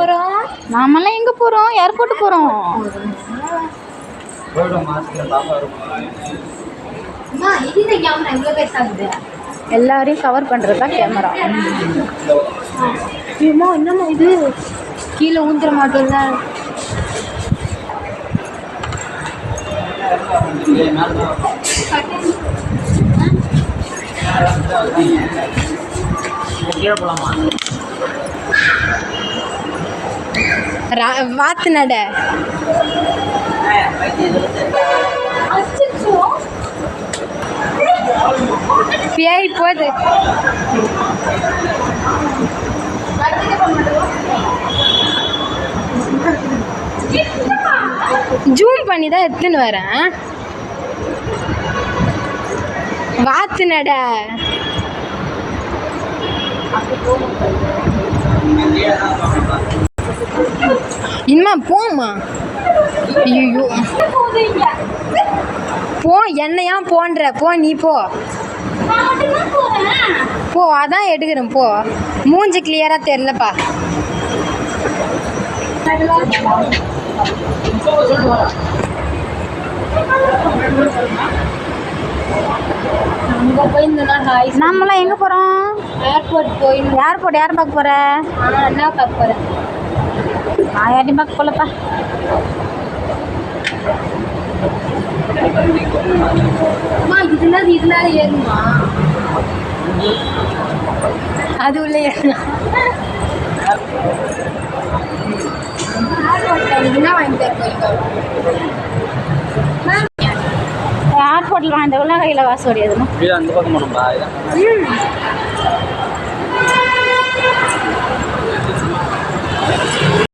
போகிறோம்? நாமெல்லாம் எங்கே போகிறோம்? ஏர்போர்ட்டு போகிறோம். எல்லாரையும் கவர் பண்ணுறது தான் கேமரா. என்னம்மா இது கீழே ஊந்துட மாட்டோம்ல. வாத்து நட பேய் போகுது. ஜூம் பண்ணி தான் எடுத்துன்னு வரேன். வாத்து நட இனிமா போம்மா. ஐயோ போ, என்னையா போன்ற போ, நீ போ போ, அதான் எடுக்கிறேன் போ. மூஞ்சி கிளியரா தெரியலப்பா. நம்மளாம் எங்கே போகிறோம்? ஏர்போர்ட் போயிடணும். ஏர்போர்ட் யார் பார்க்க போகிற? என்ன பார்க்க போகிறேன்? நான் யாரையும் பார்க்க போகலப்பா. இதுல ஏறுமா? அது உள்ள ஏறலாம். ஏர்போர்ட்டில் வாங்கிட்டவங்களாம் கையில் வாசம் ஓடியாதுமா.